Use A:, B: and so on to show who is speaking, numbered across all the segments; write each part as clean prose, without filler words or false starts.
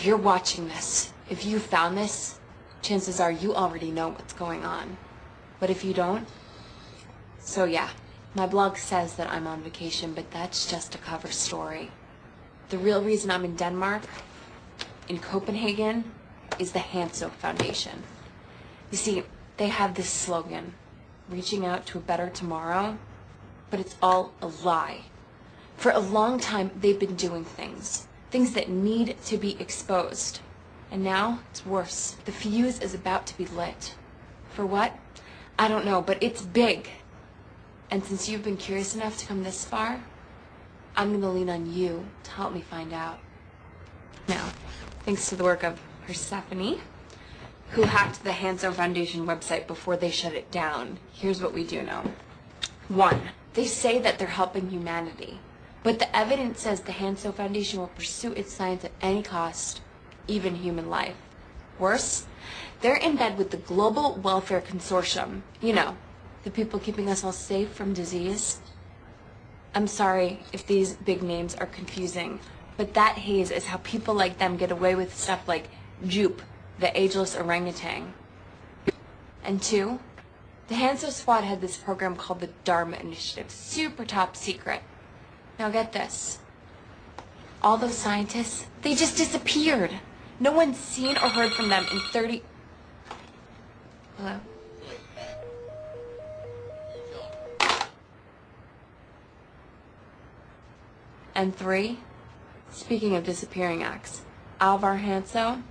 A: If you're watching this, if you found this, chances are you already know what's going on. But if you don't, so yeah, my blog says that I'm on vacation, but that's just a cover story. The real reason I'm in Denmark, in Copenhagen, is the Hanso Foundation. You see, they have this slogan, reaching out to a better tomorrow, but it's all a lie. For a long time, they've been doing things that need to be exposed. And now, it's worse. The fuse is about to be lit. For what? I don't know, but it's big. And since you've been curious enough to come this far, I'm going to lean on you to help me find out. Now, thanks to the work of Persephone, who hacked the Hanso Foundation website before they shut it down, here's what we do know. 1, they say that they're helping humanity, but the evidence says the Hanso Foundation will pursue its science at any cost, even human life. Worse, they're in bed with the Global Welfare Consortium. You know, the people keeping us all safe from disease. I'm sorry if these big names are confusing, but that haze is how people like them get away with stuff like Jupe, the ageless orangutan. And 2, the Hanso squad had this program called the Dharma Initiative, super top secret. Now get this. All those scientists, they just disappeared. No one's seen or heard from them in 30... Hello? And 3, speaking of disappearing acts, Alvar Hanso,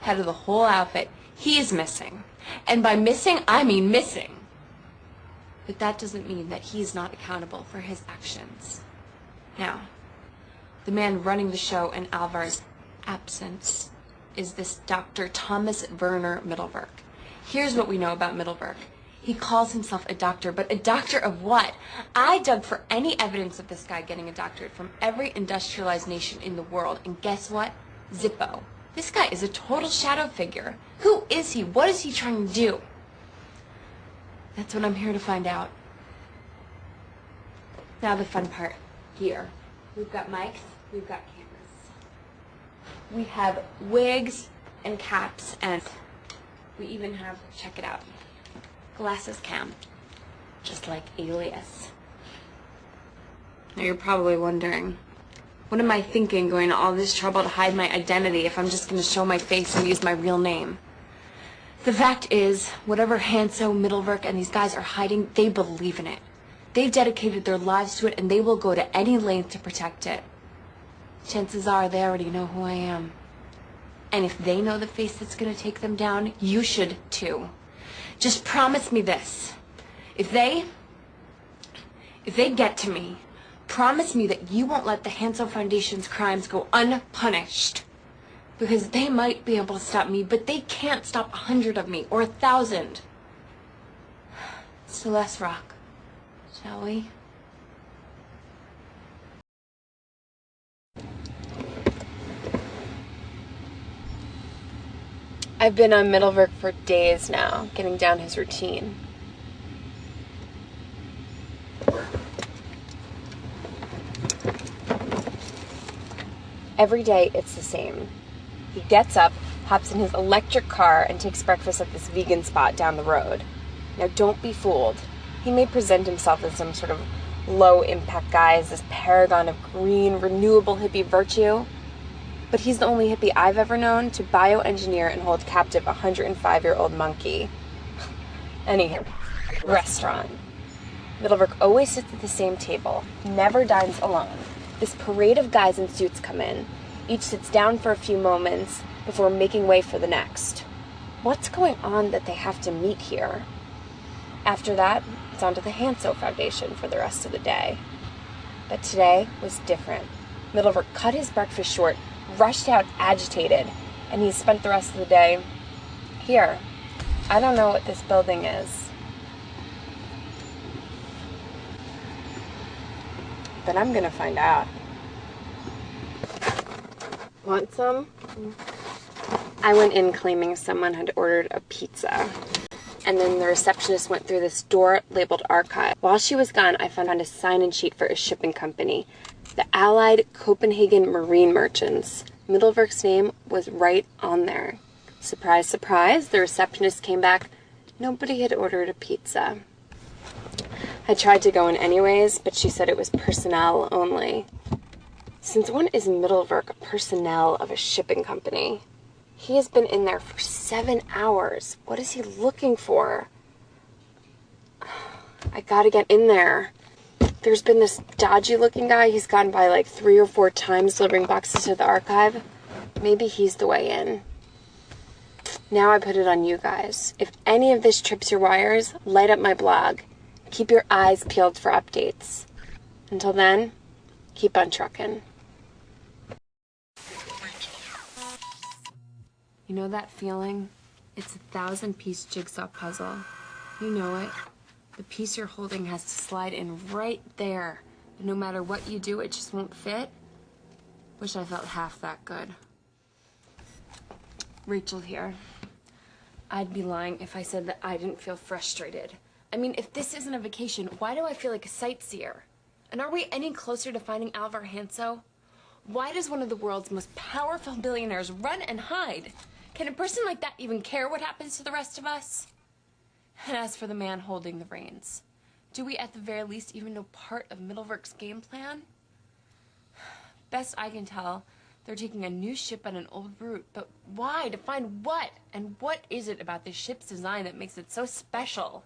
A: head of the whole outfit, he's missing. And by missing, I mean missing. But that doesn't mean that he's not accountable for his actions. Now, the man running the show in Alvar's absence is this Dr. Thomas Werner Mittelwerk. Here's what we know about Mittelwerk. He calls himself a doctor, but a doctor of what? I dug for any evidence of this guy getting a doctorate from every industrialized nation in the world, and guess what? Zippo. This guy is a total shadow figure. Who is he? What is he trying to do? That's what I'm here to find out. Now the fun part. Here. We've got mics, we've got cameras. We have wigs and caps, and we even have, check it out, glasses cam, just like Alias. Now you're probably wondering, what am I thinking going to all this trouble to hide my identity if I'm just going to show my face and use my real name? The fact is, whatever Hanso, Mittelwerk, and these guys are hiding, they believe in it. They've dedicated their lives to it, and they will go to any length to protect it. Chances are they already know who I am. And if they know the face that's going to take them down, you should too. Just promise me this. If they get to me, promise me that you won't let the Hanso Foundation's crimes go unpunished. Because they might be able to stop me, but they can't stop 100 of me, or 1,000. So let's rock, shall we?
B: I've been on Mittelwerk for days now, getting down his routine. Every day it's the same. He gets up, hops in his electric car, and takes breakfast at this vegan spot down the road. Now don't be fooled. He may present himself as some sort of low-impact guy, as this paragon of green, renewable hippie virtue, but he's the only hippie I've ever known to bioengineer and hold captive a 105-year-old monkey. Anyhow, restaurant. Mittelwerk always sits at the same table, never dines alone. This parade of guys in suits come in. Each sits down for a few moments before making way for the next. What's going on that they have to meet here? After that, it's on to the Hanso Foundation for the rest of the day. But today was different. Mittelwerk cut his breakfast short, rushed out agitated, and he spent the rest of the day here. I don't know what this building is, but I'm gonna find out. Want some? I went in claiming someone had ordered a pizza, and then the receptionist went through this door labeled archive. While she was gone, I found a sign-in sheet for a shipping company, the Allied Copenhagen Marine Merchants. Middlewerk's name was right on there. Surprise, surprise, the receptionist came back. Nobody had ordered a pizza. I tried to go in anyways, but she said it was personnel only. Since when is Middlewerk a personnel of a shipping company? He has been in there for 7 hours. What is he looking for? I gotta get in there. There's been this dodgy looking guy. He's gone by like 3 or 4 times delivering boxes to the archive. Maybe he's the way in. Now I put it on you guys. If any of this trips your wires, light up my blog. Keep your eyes peeled for updates. Until then, keep on trucking.
A: You know that feeling? It's a 1,000-piece jigsaw puzzle. You know it. The piece you're holding has to slide in right there. And no matter what you do, it just won't fit. Wish I felt half that good. Rachel here. I'd be lying if I said that I didn't feel frustrated. I mean, if this isn't a vacation, why do I feel like a sightseer? And are we any closer to finding Alvar Hanso? Why does one of the world's most powerful billionaires run and hide? Can a person like that even care what happens to the rest of us? And as for the man holding the reins, do we at the very least even know part of Middlewerk's game plan? Best I can tell, they're taking a new ship on an old route, but why? To find what? And what is it about this ship's design that makes it so special?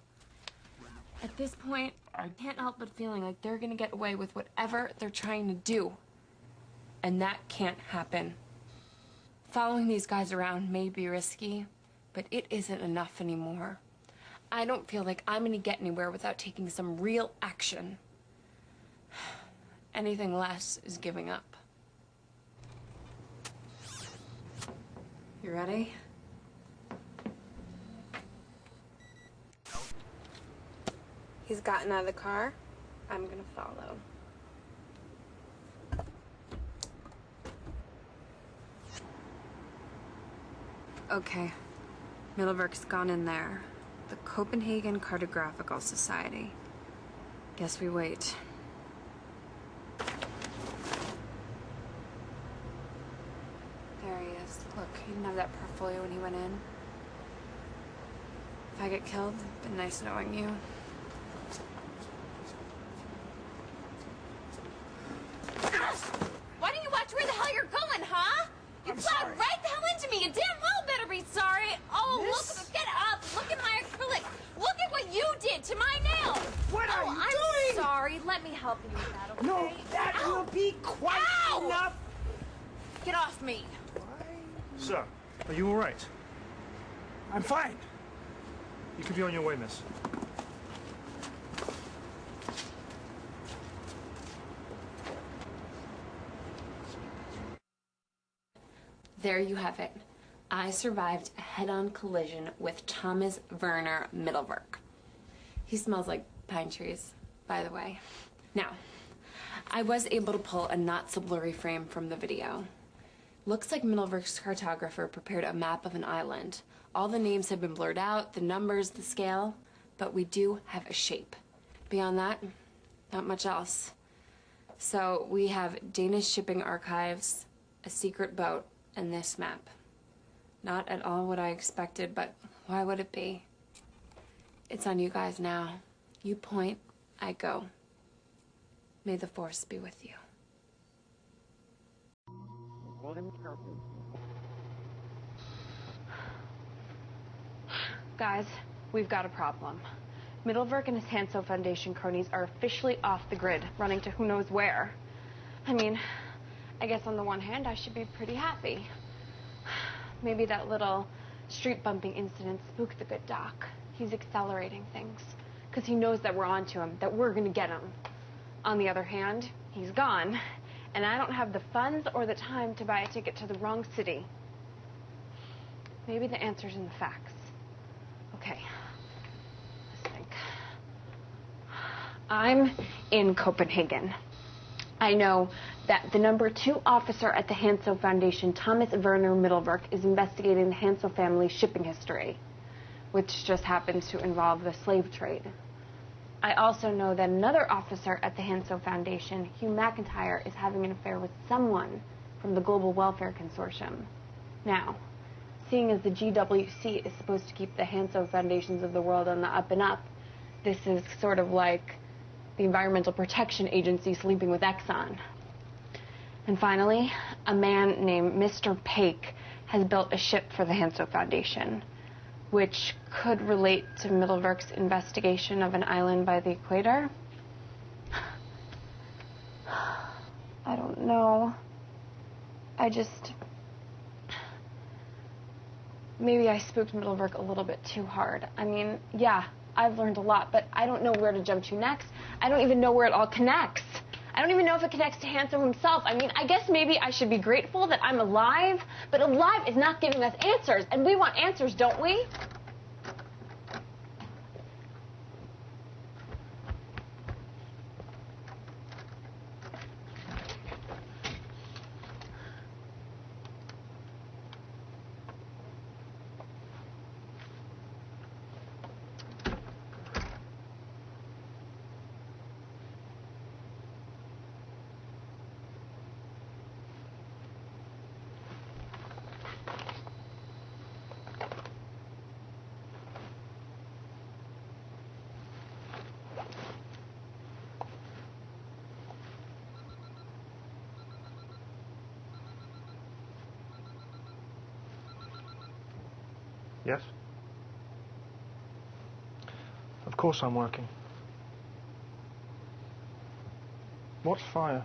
A: At this point, I can't help but feeling like they're gonna get away with whatever they're trying to do. And that can't happen. Following these guys around may be risky, but it isn't enough anymore. I don't feel like I'm gonna get anywhere without taking some real action. Anything less is giving up. You ready?
B: He's gotten out of the car. I'm gonna follow.
A: Okay. Middlewerk's gone in there. The Copenhagen Cartographical Society. Guess we wait. There he is. Look, he didn't have that portfolio when he went in. If I get killed, it's been nice knowing you.
C: Why don't you watch where the hell you're going, huh? You plowed right the hell into me. You damn well better be sorry. Oh,
D: Miss?
C: look, get up. Look at my acrylic. Look at what you did to my nail.
D: What are you
C: I'm
D: doing?
C: sorry. Let me help you with that, okay?
D: No, that
C: Ow.
D: will be quite
C: Ow.
D: enough.
C: Get off me.
E: Sir, are you all right?
D: I'm fine.
E: You could be on your way, miss.
A: There you have it. I survived a head-on collision with Thomas Werner Middlewerk. He smells like pine trees, by the way. Now, I was able to pull a not-so-blurry frame from the video. Looks like Middlewerk's cartographer prepared a map of an island. All the names have been blurred out, the numbers, the scale, but we do have a shape. Beyond that, not much else. So we have Danish shipping archives, a secret boat, and this map. Not at all what I expected, but why would it be? It's on you guys now. You point, I go. May the force be with you.
B: Guys, we've got a problem. Middlewerk and his Hanso Foundation cronies are officially off the grid, running to who knows where. I mean, I guess on the one hand, I should be pretty happy. Maybe that little street bumping incident spooked the good doc. He's accelerating things, because he knows that we're onto him, that we're gonna get him. On the other hand, he's gone, and I don't have the funds or the time to buy a ticket to the wrong city. Maybe the answer's in the facts. Okay, let's think. I'm in Copenhagen. I know that the #2 officer at the Hanso Foundation, Thomas Werner Middlewerk, is investigating the Hanso family shipping history, which just happens to involve the slave trade. I also know that another officer at the Hanso Foundation, Hugh McIntyre, is having an affair with someone from the Global Welfare Consortium. Now, seeing as the GWC is supposed to keep the Hanso foundations of the world on the up and up, this is sort of like the Environmental Protection Agency sleeping with Exxon. And finally, a man named Mr. Paik has built a ship for the Hanso Foundation, which could relate to Middlewerk's investigation of an island by the equator. I don't know. Maybe I spooked Middlewerk a little bit too hard. I mean, yeah, I've learned a lot, but I don't know where to jump to next. I don't even know where it all connects. I don't even know if it connects to Hanso himself. I mean, I guess maybe I should be grateful that I'm alive, but alive is not giving us answers, and we want answers, don't we?
E: Yes? Of course I'm working. What's fire?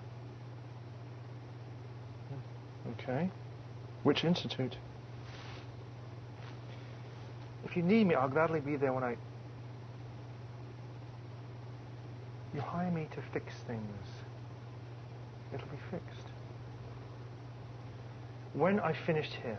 E: Okay. Which institute? If you need me, I'll gladly be there when I... You hire me to fix things. It'll be fixed. When I finished here.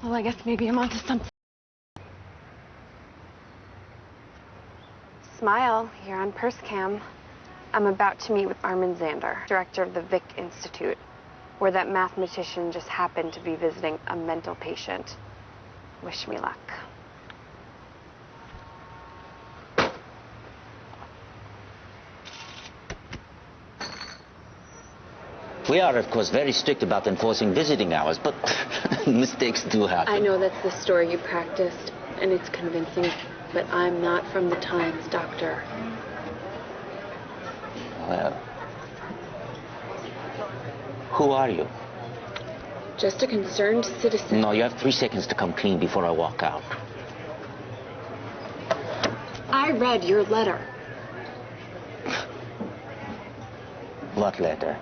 B: Well, I guess maybe I'm onto something. Smile, here on Purse Cam. I'm about to meet with Armin Zander, director of the Vic Institute, where that mathematician just happened to be visiting a mental patient. Wish me luck.
F: We are, of course, very strict about enforcing visiting hours, but mistakes do happen.
B: I know that's the story you practiced, and it's convincing, but I'm not from the Times, Doctor.
F: Well, who are you?
B: Just a concerned citizen.
F: No, you have 3 seconds to come clean before I walk out.
B: I read your letter.
F: What letter?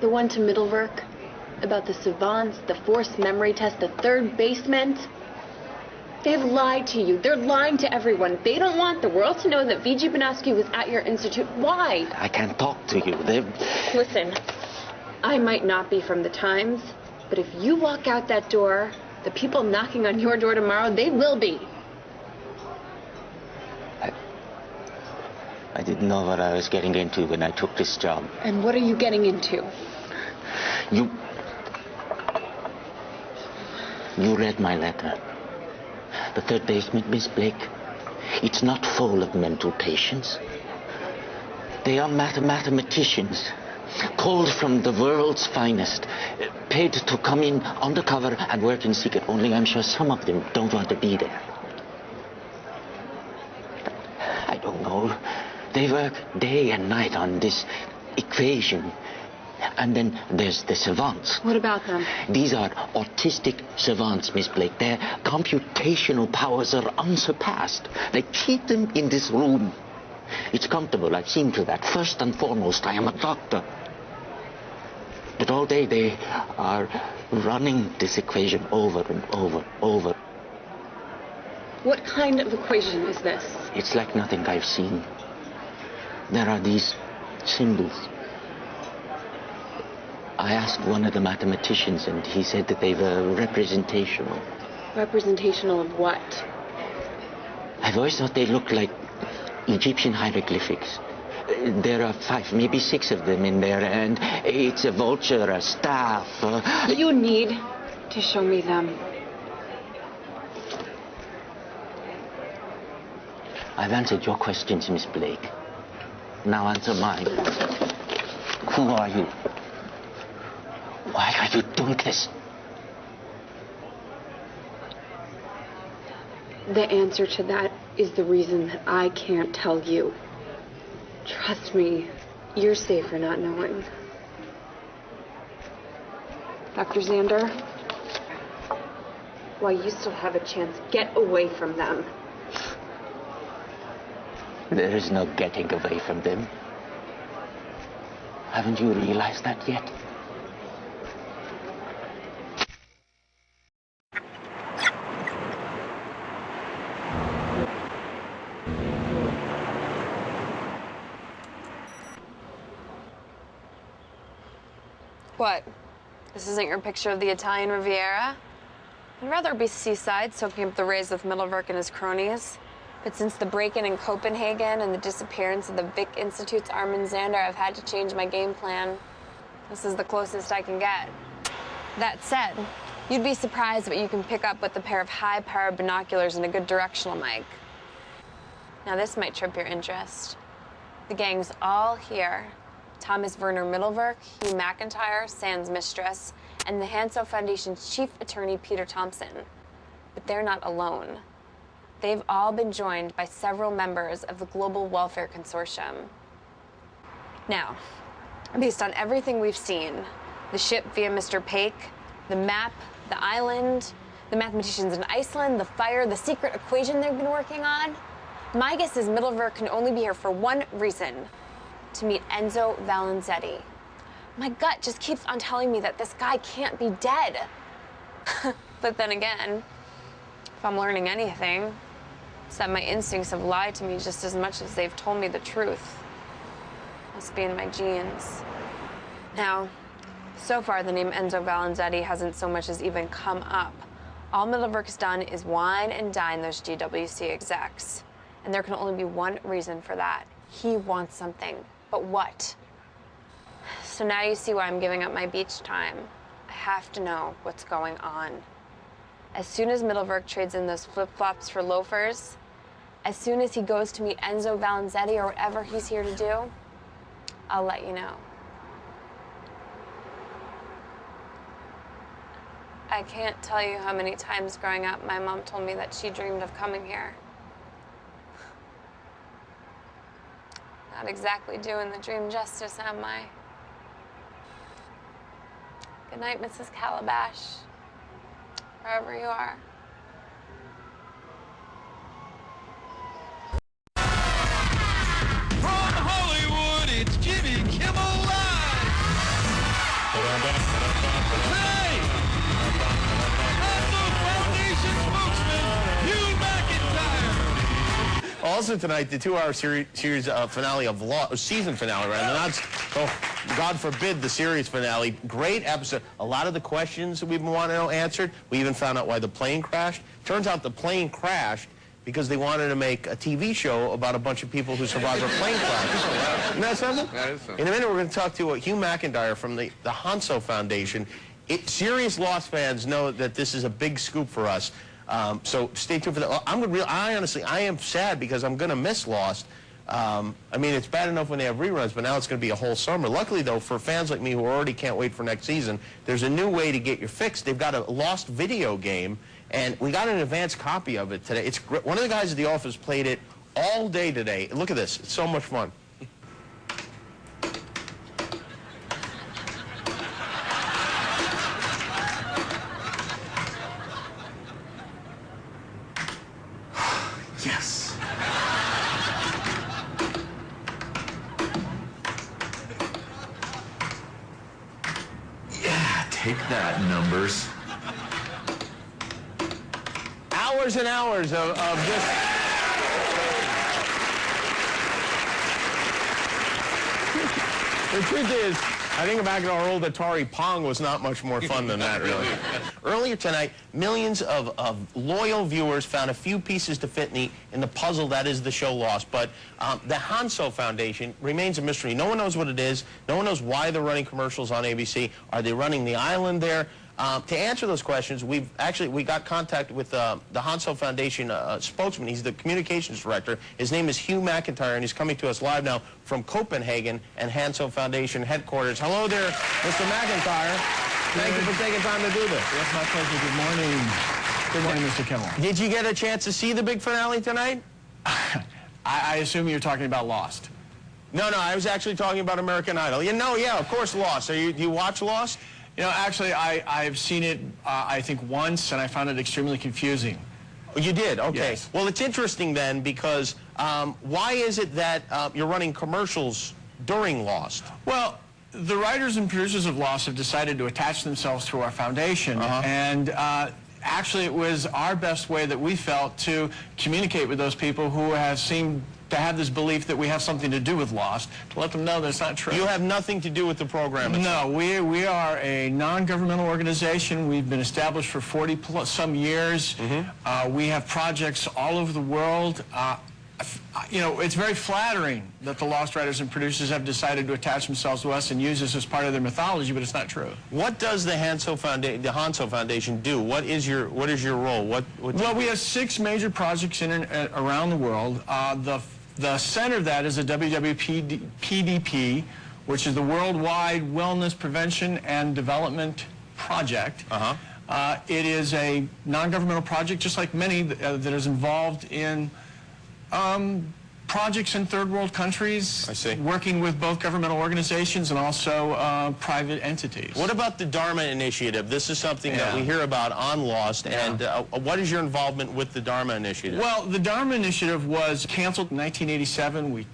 B: The one to Middlewerk, about the savants, the forced memory test, the third basement. They've lied to you. They're lying to everyone. They don't want the world to know that Vijay Banaski was at your institute. Why?
F: I can't talk to you.
B: Listen, I might not be from the Times, but if you walk out that door, the people knocking on your door tomorrow, they will be.
F: I didn't know what I was getting into when I took this job.
B: And what are you getting into?
F: You read my letter. The third basement, Miss Blake. It's not full of mental patients. They are mathematicians, called from the world's finest, paid to come in undercover and work in secret. Only I'm sure some of them don't want to be there. I don't know. They work day and night on this equation. And then there's the savants.
B: What about them?
F: These are autistic savants, Miss Blake. Their computational powers are unsurpassed. They keep them in this room. It's comfortable, I've seen to that. First and foremost, I am a doctor. But all day they are running this equation over and over.
A: What kind of equation is this?
F: It's like nothing I've seen. There are these symbols. I asked one of the mathematicians, and he said that they were representational.
A: Representational of what?
F: I've always thought they looked like Egyptian hieroglyphics. There are 5, maybe 6 of them in there, and it's a vulture, a staff.
A: You need to show me them.
F: I've answered your questions, Miss Blake. Now answer mine. Who are you? Why are you doing this?
A: The answer to that is the reason that I can't tell you. Trust me, you're safer not knowing. Dr. Xander, while you still have a chance, get away from them.
F: There is no getting away from them. Haven't you realized that yet?
B: What? This isn't your picture of the Italian Riviera? I'd rather be seaside, soaking up the rays with Middlewerk and his cronies. But since the break-in in Copenhagen and the disappearance of the Vic Institute's Armin Zander, I've had to change my game plan. This is the closest I can get. That said, you'd be surprised what you can pick up with a pair of high-powered binoculars and a good directional mic. Now this might trip your interest. The gang's all here. Thomas Werner Middlewerk, Hugh McIntyre, Sans mistress, and the Hanso Foundation's chief attorney, Peter Thompson. But they're not alone. They've all been joined by several members of the Global Welfare Consortium. Now, based on everything we've seen, the ship via Mr. Paik, the map, the island, the mathematicians in Iceland, the fire, the secret equation they've been working on, my guess is Middlewerk can only be here for one reason: to meet Enzo Valenzetti. My gut just keeps on telling me that this guy can't be dead. But then again, if I'm learning anything, it's that my instincts have lied to me just as much as they've told me the truth. Must be in my genes. Now, so far the name Enzo Valenzetti hasn't so much as even come up. All Middlewerk's done is wine and dine those GWC execs. And there can only be one reason for that. He wants something. But what? So now you see why I'm giving up my beach time. I have to know what's going on. As soon as Middlewerk trades in those flip-flops for loafers, as soon as he goes to meet Enzo Valenzetti or whatever he's here to do, I'll let you know. I can't tell you how many times growing up my mom told me that she dreamed of coming here. Not exactly doing the dream justice, am I? Good night, Mrs. Calabash. Wherever you are.
G: From Hollywood, it's Jimmy Kimmel Live! Today, National Foundation spokesman Hugh McIntyre!
H: Also tonight, the 2-hour series finale of season finale, right? And that's, God forbid, the series finale. Great episode. A lot of the questions that we've been wanting to know answered. We even found out why the plane crashed. Turns out the plane crashed because they wanted to make a TV show about a bunch of people who survived a plane crash. Isn't that something?
I: That is something.
H: In a minute, we're going to talk to Hugh McIntyre from the Hanso Foundation. Serious Lost fans know that this is a big scoop for us. So stay tuned for that. I honestly am sad because I'm going to miss Lost. I mean, it's bad enough when they have reruns, but now it's going to be a whole summer. Luckily, though, for fans like me who already can't wait for next season, there's a new way to get your fix. They've got a Lost video game, and we got an advanced copy of it today. It's great. One of the guys at the office played it all day today. Look at this. It's so much fun. Yes.
I: Take that, numbers.
H: Hours and hours of just... The truth is, I think back at our old Atari, Pong was not much more fun than that, really. Earlier tonight, millions of loyal viewers found a few pieces to fit in the puzzle that is the show Lost. But the Hanso Foundation remains a mystery. No one knows what it is. No one knows why they're running commercials on ABC. Are they running the island there? To answer those questions, we got contact with the Hanso Foundation spokesman. He's the communications director. His name is Hugh McIntyre, and he's coming to us live now from Copenhagen and Hanso Foundation headquarters. Hello there, Mr. McIntyre. Thank you for taking time to do this.
D: It's my pleasure. Good morning. Good morning, Mr. Kimmel.
H: Did you get a chance to see the big finale tonight?
D: I assume you're talking about Lost.
H: No, I was actually talking about American Idol. Yeah, of course, Lost. Do you watch Lost?
D: You know, actually, I've seen it, I think, once, and I found it extremely confusing.
H: Oh, you did? Okay.
D: Yes.
H: Well, it's interesting then, because why is it that you're running commercials during Lost?
D: Well, the writers and producers of Lost have decided to attach themselves to our foundation, and actually it was our best way that we felt to communicate with those people who have seemed to have this belief that we have something to do with Lost, to let them know that's not true.
H: You have nothing to do with the program itself.
D: No, we are a non-governmental organization. We've been established for 40-some years. We have projects all over the world. You know, it's very flattering that the Lost writers and producers have decided to attach themselves to us and use us as part of their mythology, but it's not true.
H: What does the Hanso Foundation do? What is your role?
D: Well, we have 6 major projects around the world. The center of that is a WWPDP, which is the Worldwide Wellness Prevention and Development Project. It is a non-governmental project, just like many that is involved in projects in third world countries.
H: I see.
D: Working with both governmental organizations and also private entities.
H: What about the Dharma Initiative? This is something that we hear about on Lost, and what is your involvement with the Dharma Initiative?
D: Well, the Dharma Initiative was canceled in 1987. We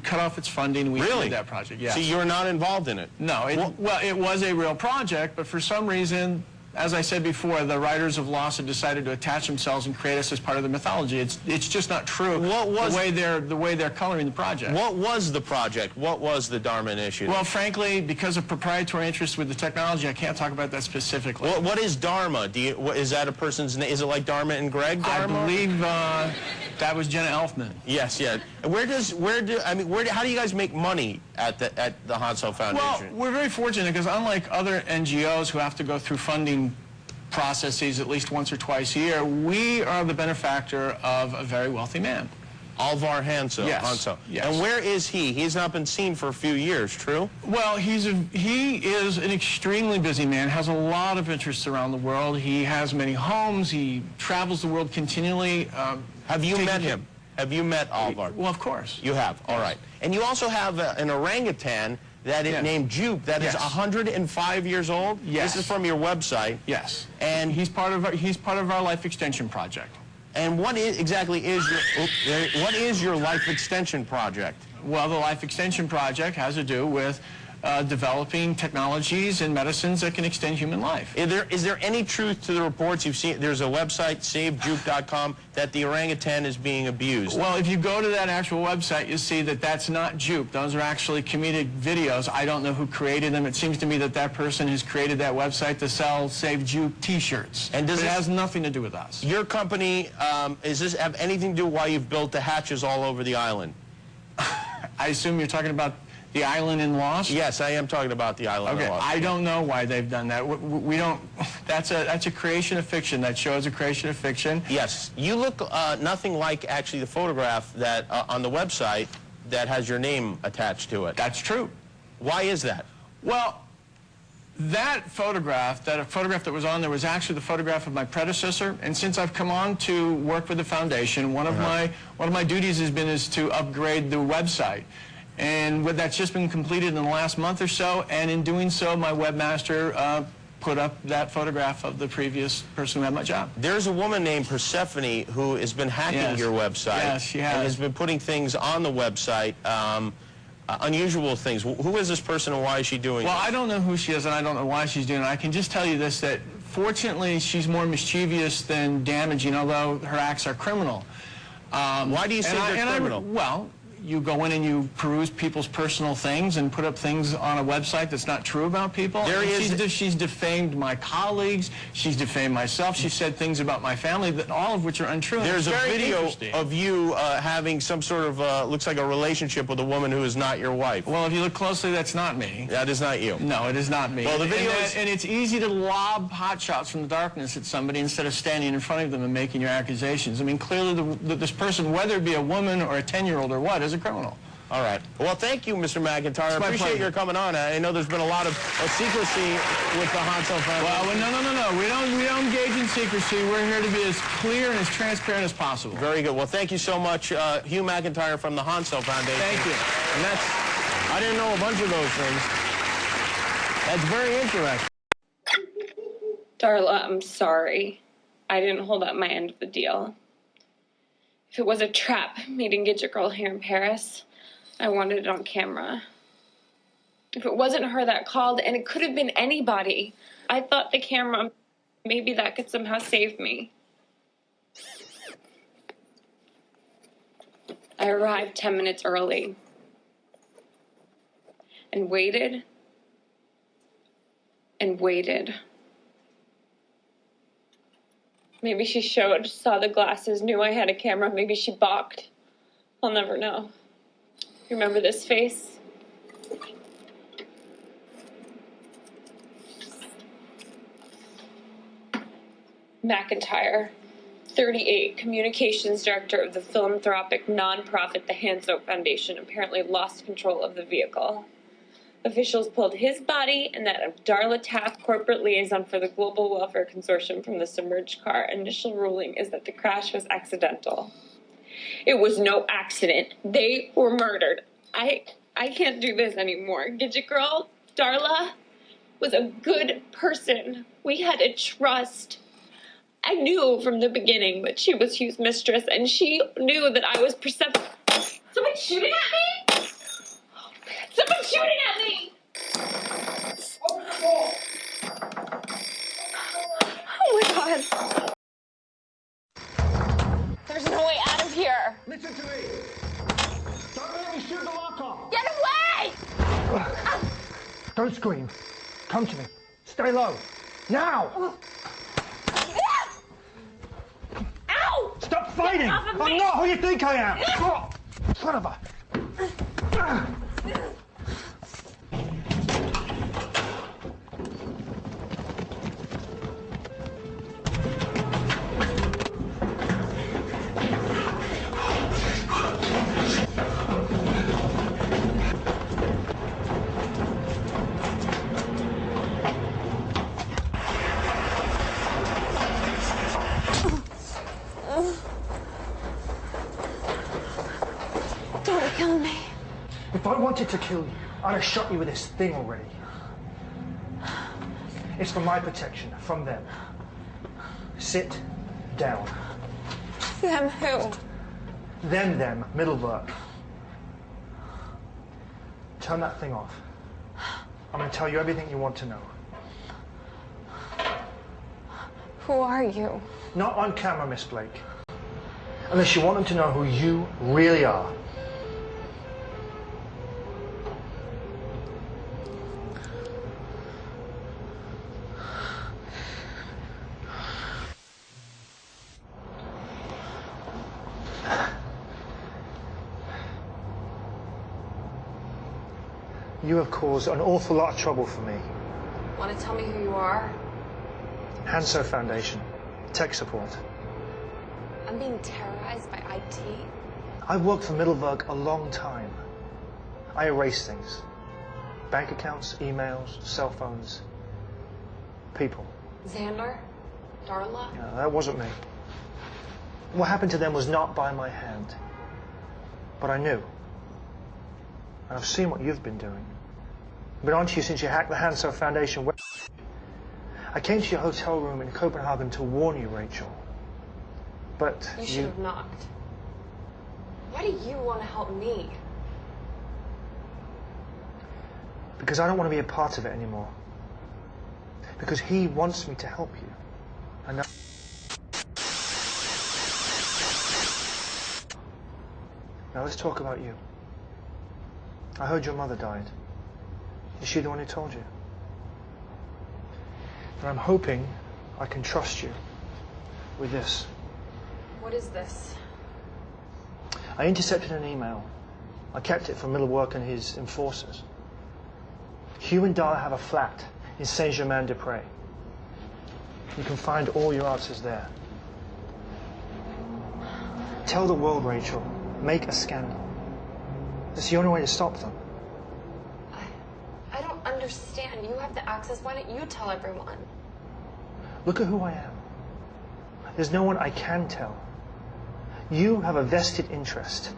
D: cut off its funding. We ended that project. Yes.
H: So you're not involved in it?
D: No. It was a real project, but for some reason, as I said before, the writers of Lost have decided to attach themselves and create us as part of the mythology. It's just not true. The way they're coloring the project.
H: What was the project? What was the Dharma Initiative?
D: Well, frankly, because of proprietary interests with the technology, I can't talk about that specifically.
H: What is Dharma? Is that a person's name? Is it like Dharma and Greg? Dharma?
D: I believe that was Jenna Elfman.
H: Yes, yeah. How do you guys make money at the Hanso Foundation?
D: Well, we're very fortunate because unlike other NGOs who have to go through funding processes at least once or twice a year, we are the benefactor of a very wealthy man.
H: Alvar Hanso.
D: Yes.
H: Hanso.
D: Yes.
H: And where is he? He's not been seen for a few years, true?
D: Well, he is an extremely busy man, has a lot of interests around the world. He has many homes. He travels the world continually.
H: Have you met him? Have you met Alvar?
D: Well, of course.
H: You have? All right. And you also have an orangutan that is named Jupe that is 105 years old?
D: Yes.
H: This is from your website.
D: Yes.
H: And
D: he's part of our life extension project.
H: And what exactly is your life extension project?
D: Well, the life extension project has to do with developing technologies and medicines that can extend human life.
H: Is there any truth to the reports you've seen? There's a website, savejupe.com, that the orangutan is being abused.
D: Well, if you go to that actual website, you'll see that that's not Jupe. Those are actually comedic videos. I don't know who created them. It seems to me that that person has created that website to sell Save Jupe t-shirts. And it has nothing to do with us.
H: Your company, does this have anything to do with why you've built the hatches all over the island?
D: I assume you're talking about the island in Lost?
H: Yes, I am talking about the island in Lost.
D: I don't know why they've done that. We don't. That's a creation of fiction. That show is a creation of fiction.
H: Yes, you look nothing like actually the photograph that on the website that has your name attached to it.
D: That's true.
H: Why is that?
D: Well, that photograph that was on there was actually the photograph of my predecessor. And since I've come on to work with the foundation, one of my duties is to upgrade the website. And that's just been completed in the last month or so, and in doing so, my webmaster put up that photograph of the previous person who had my job.
H: There's a woman named Persephone who has been hacking your website.
D: Yes, she has.
H: And has been putting things on the website. unusual things. Who is this person and why is she doing
D: Well,
H: this?
D: I don't know who she is, and I don't know why she's doing it. I can just tell you this, that fortunately she's more mischievous than damaging, although her acts are criminal.
H: Why do you say they're criminal?
D: Well, you go in and you peruse people's personal things and put up things on a website that's not true about people. She's defamed my colleagues. She's defamed myself. She said things about my family, that all of which are untrue.
H: There's a video of you having some sort of, looks like a relationship with a woman who is not your wife.
D: Well, if you look closely, that's not me.
H: That is not you.
D: No, it is not me.
H: Well, the video
D: and it's easy to lob hot shots from the darkness at somebody instead of standing in front of them and making your accusations. I mean, clearly this person, whether it be a woman or a 10-year-old or what, is a criminal.
H: All right. Well, thank you, Mr. McIntyre. I appreciate your coming on. I know there's been a lot of secrecy with the Hanso family.
D: Well, no. We don't engage in secrecy. We're here to be as clear and as transparent as possible.
H: Very good. Well, thank you so much, Hugh McIntyre from the Hanso Foundation.
D: Thank you.
H: And I didn't know a bunch of those things. That's very interesting.
B: Darla, I'm sorry. I didn't hold up my end of the deal. If it was a trap, meeting Gidget Girl here in Paris, I wanted it on camera. If it wasn't her that called, and it could have been anybody, I thought the camera, maybe that could somehow save me. I arrived 10 minutes early and waited and waited. Maybe she saw the glasses, knew I had a camera. Maybe she balked. I'll never know. Remember this face? McIntyre, 38, communications director of the philanthropic nonprofit the Hanso Foundation, apparently lost control of the vehicle. Officials pulled his body and that of Darla Taft, corporate liaison for the Global Welfare Consortium, from the submerged car. Initial ruling is that the crash was accidental. It was no accident. They were murdered. I can't do this anymore. Gidget Girl, Darla, was a good person. We had a trust. I knew from the beginning that she was Hugh's mistress, and she knew that I was perceptive. Someone's shooting at me? Someone's shooting at me! Oh my God. There's no way out of here.
E: Listen to me. Don't let me shoot the lock off.
B: Get away!
E: Don't scream. Come to me. Stay low. Now!
B: Ow!
E: Stop fighting!
B: Get off of
E: I'm
B: me.
E: not who you think I am! Son of a...
B: Don't kill me.
E: If I wanted to kill you, I'd have shot you with this thing already. It's for my protection, from them. Sit down.
B: Them who?
E: Them, Middleburg. Turn that thing off. I'm going to tell you everything you want to know.
B: Who are you?
E: Not on camera, Miss Blake. Unless you want them to know who you really are. You have caused an awful lot of trouble for me.
B: Want to tell me who you are?
E: Hanso Foundation. Tech support.
B: I'm being terrorized by IT?
E: I've worked for Middleburg a long time. I erase things. Bank accounts, emails, cell phones, people.
B: Xander? Darla?
E: No, that wasn't me. What happened to them was not by my hand. But I knew. And I've seen what you've been doing. I've been on to you since you hacked the Hanso Foundation website. I came to your hotel room in Copenhagen to warn you, Rachel. But
B: You should have knocked. Why do you want to help me?
E: Because I don't want to be a part of it anymore. Because he wants me to help you. And now let's talk about you. I heard your mother died. Is she the one who told you? And I'm hoping I can trust you with this.
B: What is this?
E: I intercepted an email. I kept it from Middlework and his enforcers. Hugh and Darla have a flat in Saint-Germain-des-Prés. You can find all your answers there. Tell the world, Rachel. Make a scandal. It's the only way to stop them.
B: I don't understand. You have the access. Why don't you tell everyone?
E: Look at who I am. There's no one I can tell. You have a vested interest.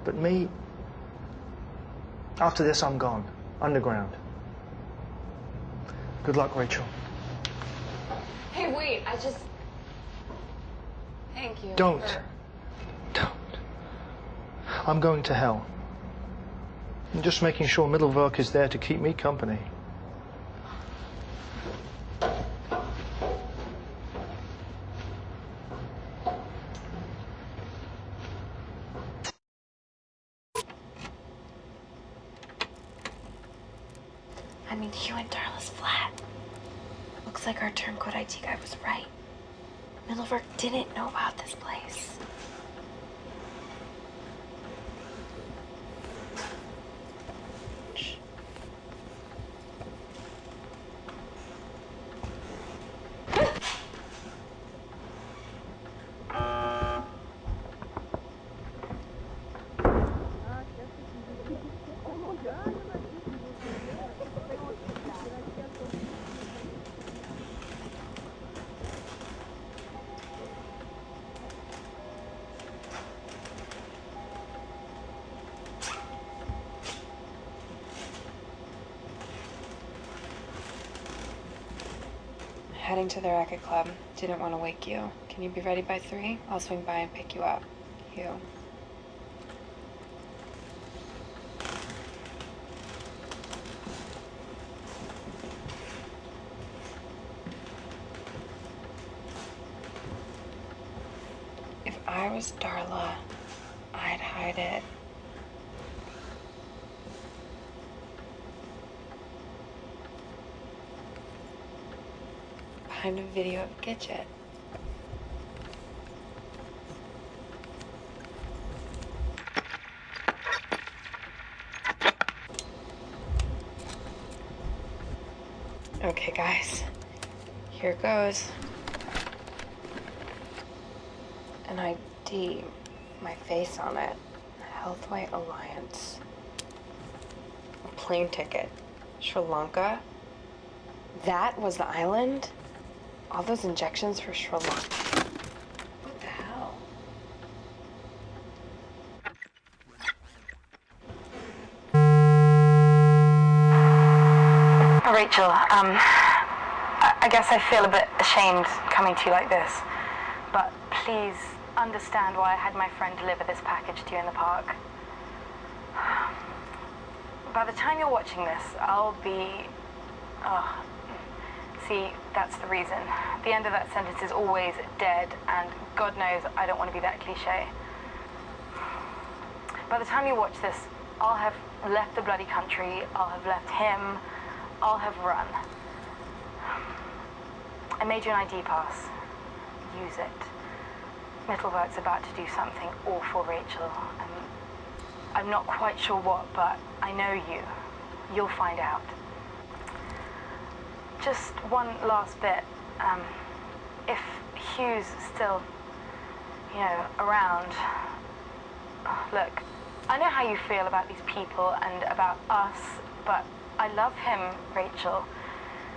E: But me, after this I'm gone, underground. Good luck, Rachel.
B: Hey, wait, Thank you.
E: Don't. I'm going to hell. I'm just making sure Middlework is there to keep me company.
B: I mean, Hugh and Darla's flat. Looks like our turncoat IT guy was right. Middlework didn't know about this place. Heading to the racket club. Didn't want to wake you. Can you be ready by 3? I'll swing by and pick you up. Hugh. If I was Darla, I'd hide it. Behind a video of Gidget. Okay, guys. Here goes. An ID. My face on it. Healthway Alliance. A plane ticket. Sri Lanka. That was the island? All those injections for Sri Lanka. What the hell?
I: Rachel, I guess I feel a bit ashamed coming to you like this, but please understand why I had my friend deliver this package to you in the park. By the time you're watching this, I'll be... See, that's the reason. The end of that sentence is always dead, and God knows I don't want to be that cliche. By the time you watch this, I'll have left the bloody country, I'll have left him, I'll have run. I made you an ID pass. Use it. Middlework's about to do something awful, Rachel. I'm not quite sure what, but I know you. You'll find out. Just one last bit. If Hugh's still, around, look, I know how you feel about these people and about us, but I love him, Rachel.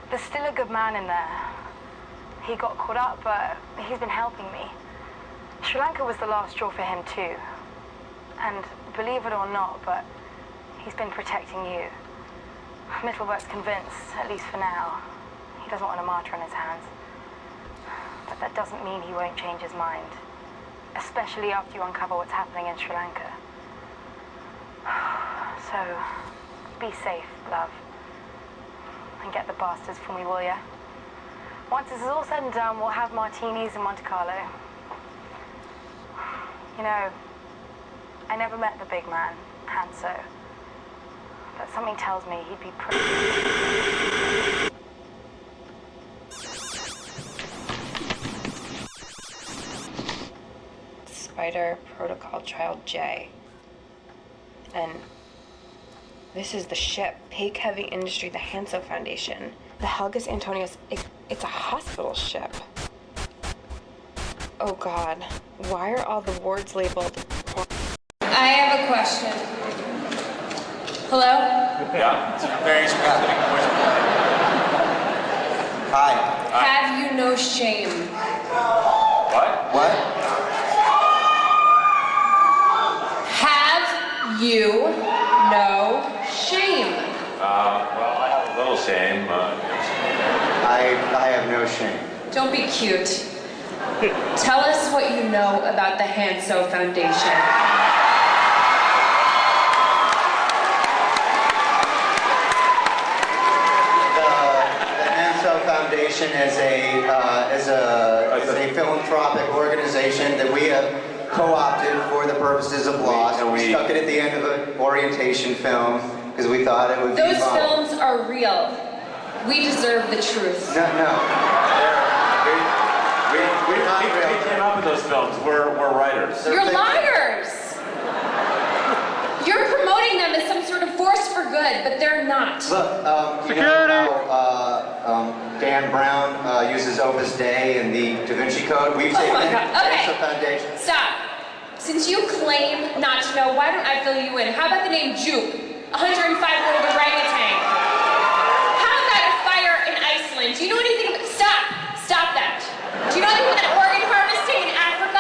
I: There's still a good man in there. He got caught up, but he's been helping me. Sri Lanka was the last straw for him too. And believe it or not, but he's been protecting you. Middlework's convinced, at least for now, he doesn't want a martyr on his hands. But that doesn't mean he won't change his mind. Especially after you uncover what's happening in Sri Lanka. So, Just be safe, love. And get the bastards for me, will ya? Once this is all said and done, we'll have martinis in Monte Carlo. You know, I never met the big man, Hanso. But something tells me he'd be pretty...
B: Spider Protocol Child J. And this is the ship, Peak Heavy Industry, the Hanso Foundation. The Helgas Antonius, it's a hospital ship. Oh God, why are all the wards labeled?
A: I have a question. Hello?
J: Yeah, it's a very specific question. Hi.
A: Have you no shame?
J: What? What?
A: Have you no shame?
J: Well, I have a little shame. I have no shame.
A: Don't be cute. Tell us what you know about the Hanso Foundation.
J: Foundation is a philanthropic organization that we have co-opted for the purposes of Lost. We stuck it at the end of an orientation film because we thought it would be
A: Those
J: fun.
A: films are real. We deserve the truth.
J: No. We came up with those films. We're writers.
A: You're liars! You're promoting them as some sort of force for good, but they're not.
J: Look, you know how Dan Brown uses Opus Dei and the Da Vinci Code? We've taken
A: my God. Okay.
J: the foundation.
A: Stop. Since you claim not to know, why don't I fill you in? How about the name Juke? 105-year-old orangutan. How about a fire in Iceland? Do you know anything about... Stop that. Do you know anything about organ harvesting in Africa?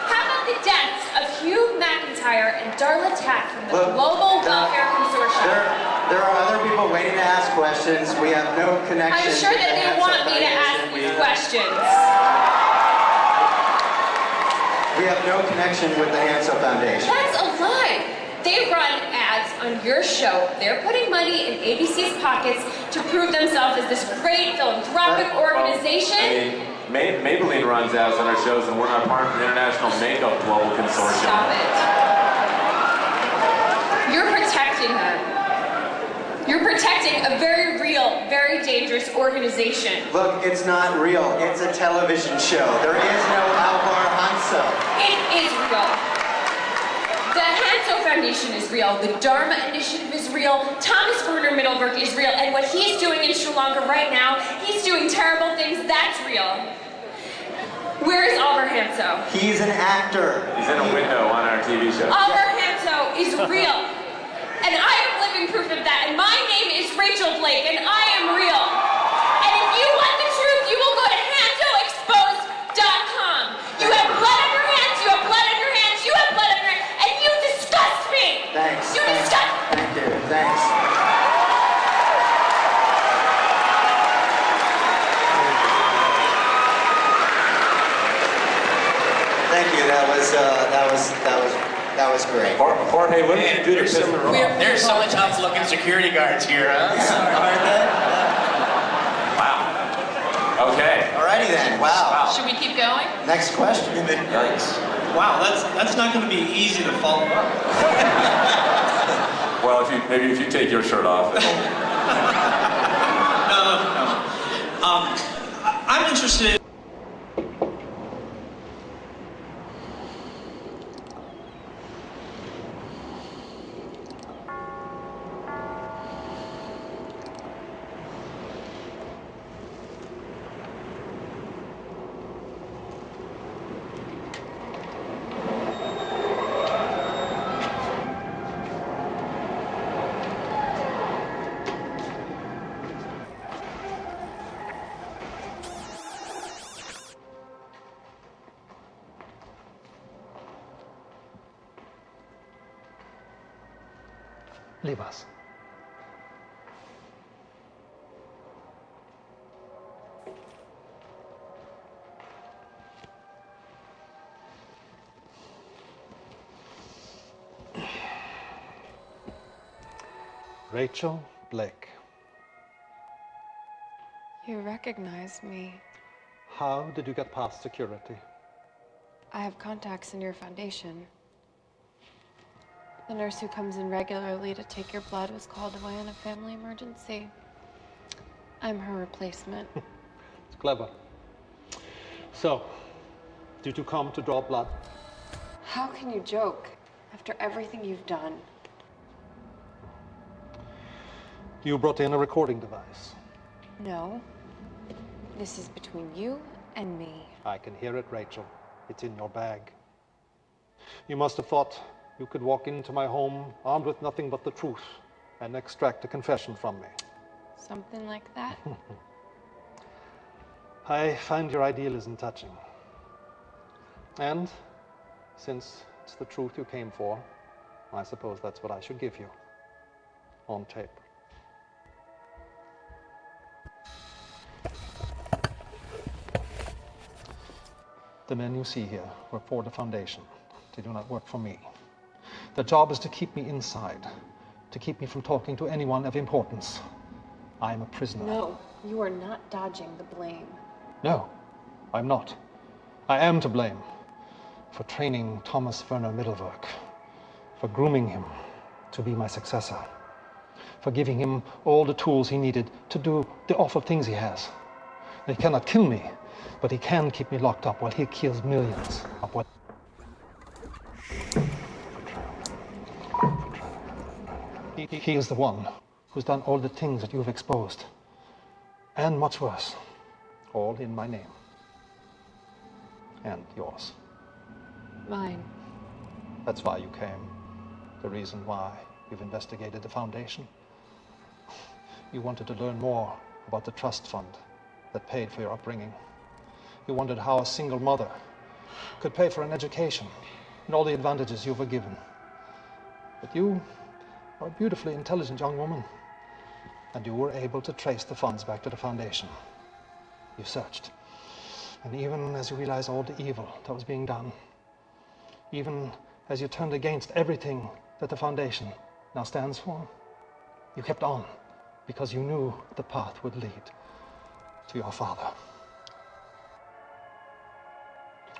A: How about the deaths of Hugh McIntyre and Darla Tack from the Global Welfare Consortium?
J: There are other people waiting to ask questions. We have no connection.
A: I'm sure that they want me to ask these questions.
J: We have no connection with the Hanso Foundation.
A: That's a lie. They run ads on your show. They're putting money in ABC's pockets to prove themselves as this great philanthropic organization.
K: Maybelline runs ads on our shows, and we're not part of the International Makeup Global Consortium.
A: Stop it. You're protecting them. You're protecting a very real, very dangerous organization.
J: Look, it's not real. It's a television show. There is no Alvar Hanso.
A: It is real. The Hanso Foundation is real. The Dharma Initiative is real. Thomas Werner Mittelberg is real. And what he's doing in Sri Lanka right now, he's doing terrible things. That's real. Where is Alvar Hanso?
J: He's an actor.
K: He's in a window on our TV show.
A: Alvar Hanso is real. And I am living proof of that. And my name is Rachel Blake, and I am real. And if you want the truth, you will go to HansoExposed.com. You have blood on your hands, you have blood on your hands, you have blood on your hands, and you disgust me!
J: Thanks.
A: You disgust me!
J: Thank you. Thanks. Thank you. That was great.
K: Jorge, what did you do to piss them off?
L: There's some tough-looking security guards here, huh?
J: Aren't they?
K: Wow. Okay.
J: Alrighty then. Wow.
C: Should we keep going?
J: Next question.
K: Yikes.
L: Wow, that's not going to be easy to follow up.
K: Well, if you take your shirt off, it'll...
L: No. I'm interested.
E: Leave us. Rachel Blake.
A: You recognize me.
E: How did you get past security?
A: I have contacts in your foundation. The nurse who comes in regularly to take your blood was called away in a family emergency. I'm her replacement.
E: It's clever. So, did you come to draw blood?
A: How can you joke after everything you've done?
E: You brought in a recording device.
A: No. This is between you and me.
E: I can hear it, Rachel. It's in your bag. You must have thought you could walk into my home armed with nothing but the truth and extract a confession from me.
A: Something like that?
E: I find your idealism touching. And since it's the truth you came for, I suppose that's what I should give you. On tape. The men you see here work for the Foundation. They do not work for me. Their job is to keep me inside, to keep me from talking to anyone of importance. I am a prisoner.
A: No, you are not dodging the blame.
E: No, I'm not. I am to blame for training Thomas Werner Mittelwerk, for grooming him to be my successor, for giving him all the tools he needed to do the awful things he has. He cannot kill me, but he can keep me locked up while he kills millions. He is the one who's done all the things that you've exposed, and much worse, all in my name. And yours.
A: Mine.
E: That's why you came. The reason why you've investigated the Foundation. You wanted to learn more about the trust fund that paid for your upbringing. You wondered how a single mother could pay for an education and all the advantages you were given. But you are a beautifully intelligent young woman, and you were able to trace the funds back to the Foundation. You searched. And even as you realized all the evil that was being done, even as you turned against everything that the Foundation now stands for, you kept on because you knew the path would lead to your father.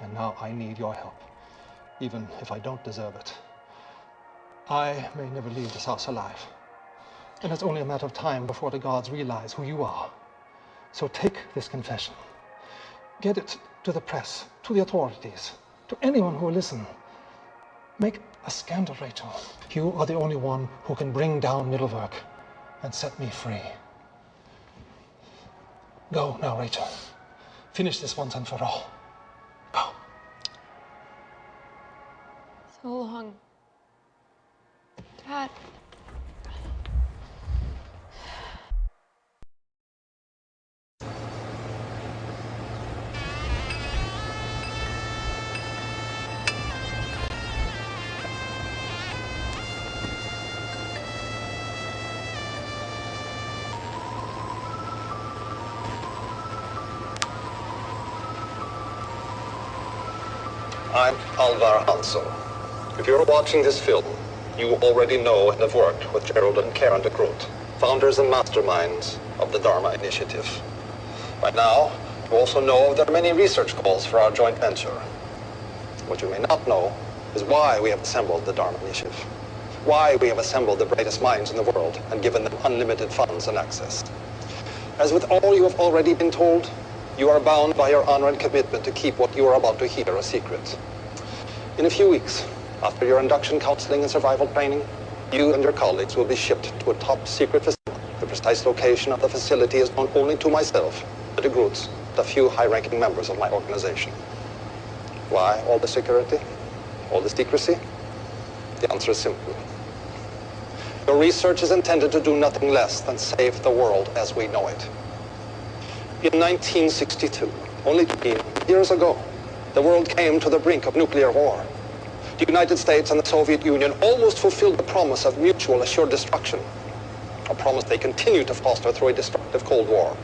E: And now I need your help, even if I don't deserve it. I may never leave this house alive, and it's only a matter of time before the gods realize who you are. So take this confession. Get it to the press, to the authorities, to anyone who will listen. Make a scandal, Rachel. You are the only one who can bring down Mittelwerk and set me free. Go now, Rachel. Finish this once and for all. Go.
A: So long. Dad.
E: I'm Alvar Hansson. If you're watching this film, you already know and have worked with Gerald and Karen de Groot, founders and masterminds of the Dharma Initiative. By now, you also know there are many research goals for our joint venture. What you may not know is why we have assembled the Dharma Initiative, why we have assembled the brightest minds in the world and given them unlimited funds and access. As with all you have already been told, you are bound by your honor and commitment to keep what you are about to hear a secret. In a few weeks, after your induction counseling and survival training, you and your colleagues will be shipped to a top-secret facility. The precise location of the facility is known only to myself, the de Groots, and a few high-ranking members of my organization. Why all the security? All the secrecy? The answer is simple. Your research is intended to do nothing less than save the world as we know it. In 1962, only 20 years ago, the world came to the brink of nuclear war. The United States and the Soviet Union almost fulfilled the promise of mutual assured destruction, a promise they continue to foster through a destructive Cold War.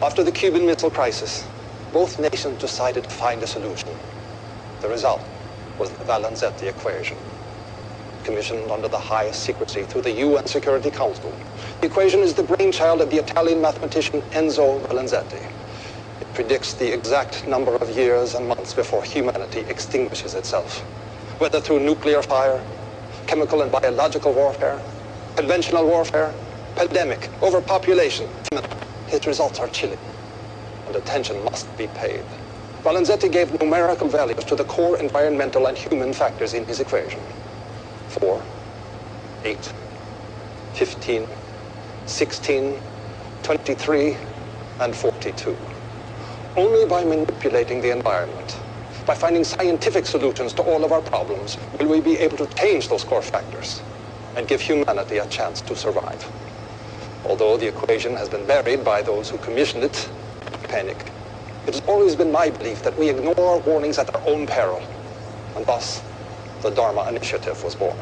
E: After the Cuban Missile Crisis, both nations decided to find a solution. The result was the Valenzetti equation.
M: commissioned under the highest secrecy through the UN Security Council. The equation is the brainchild of the Italian mathematician Enzo Valenzetti. It predicts the exact number of years and months before humanity extinguishes itself, whether through nuclear fire, chemical and biological warfare, conventional warfare, pandemic, overpopulation. His results are chilling, and attention must be paid. Valenzetti gave numerical values to the core environmental and human factors in his equation. 4, 8, 15, 16, 23, and 42. Only by manipulating the environment, by finding scientific solutions to all of our problems, will we be able to change those core factors and give humanity a chance to survive. Although the equation has been buried by those who commissioned it, panic. It has always been my belief that we ignore warnings at our own peril, and thus the Dharma Initiative was born.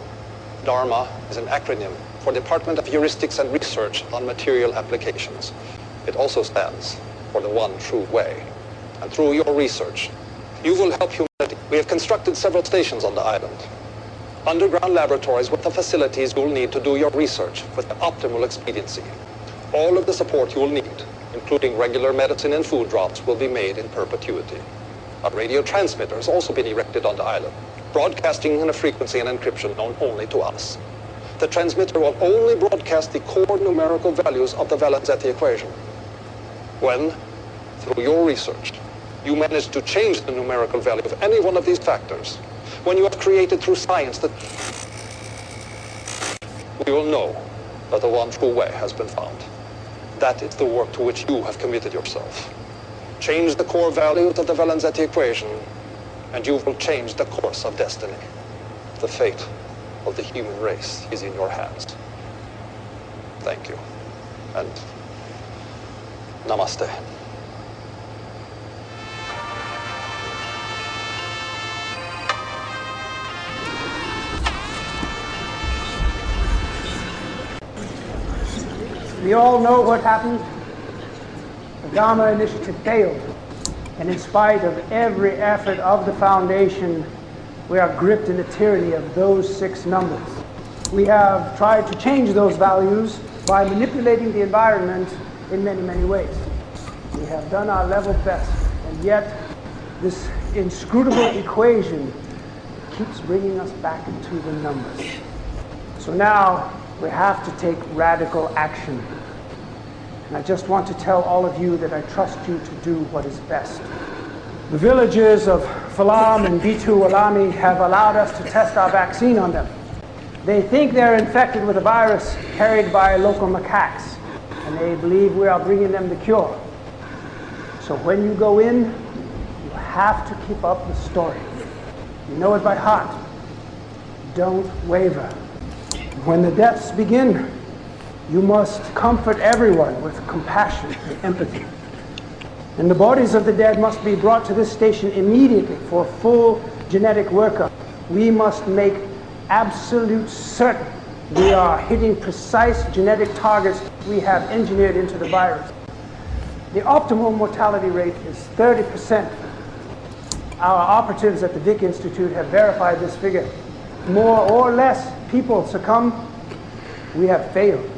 M: Dharma is an acronym for Department of Heuristics and Research on Material Applications. It also stands for the one true way. And through your research, you will help humanity. We have constructed several stations on the island. Underground laboratories with the facilities you'll need to do your research with the optimal expediency. All of the support you will need, including regular medicine and food drops, will be made in perpetuity. A radio transmitter has also been erected on the island, broadcasting in a frequency and encryption known only to us. The transmitter will only broadcast the core numerical values of the Valenzetti equation. When, through your research, you manage to change the numerical value of any one of these factors, when you have created through science that we will know that the one true way has been found. That is the work to which you have committed yourself. Change the core values of the Valenzetti equation, and you will change the course of destiny. The fate of the human race is in your hands. Thank you, and namaste.
N: We all know what happened. The Dharma Initiative failed. And in spite of every effort of the Foundation, we are gripped in the tyranny of those 6 numbers. We have tried to change those values by manipulating the environment in many, many ways. We have done our level best, and yet this inscrutable equation keeps bringing us back into the numbers. So now we have to take radical action. And I just want to tell all of you that I trust you to do what is best. The villagers of Falam and Bitu Alami have allowed us to test our vaccine on them. They think they're infected with a virus carried by local macaques, and they believe we are bringing them the cure. So when you go in, you have to keep up the story. You know it by heart. Don't waver. When the deaths begin, you must comfort everyone with compassion and empathy. And the bodies of the dead must be brought to this station immediately for full genetic workup. We must make absolute certain we are hitting precise genetic targets we have engineered into the virus. The optimal mortality rate is 30%. Our operatives at the Vic Institute have verified this figure. More or less people succumb, we have failed.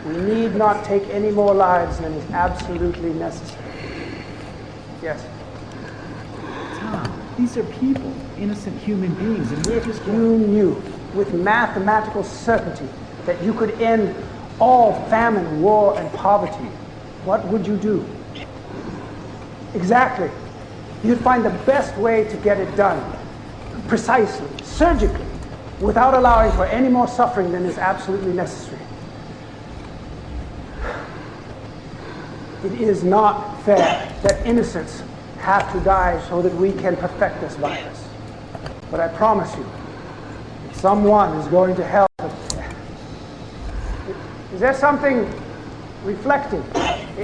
N: We need not take any more lives than is absolutely necessary. Yes?
O: Tom, these are people, innocent human beings, and we're just...
N: You knew with mathematical certainty that you could end all famine, war, and poverty. What would you do? Exactly. You'd find the best way to get it done. Precisely, surgically, without allowing for any more suffering than is absolutely necessary. It is not fair that innocents have to die so that we can perfect this virus. But I promise you, someone is going to help. Is there something reflecting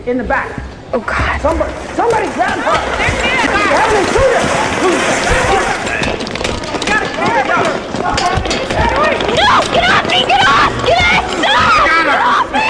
N: in the back?
B: Oh God!
N: Somebody grab her! You have an intruder!
C: No! Get off me! Get off! Get off! Stop!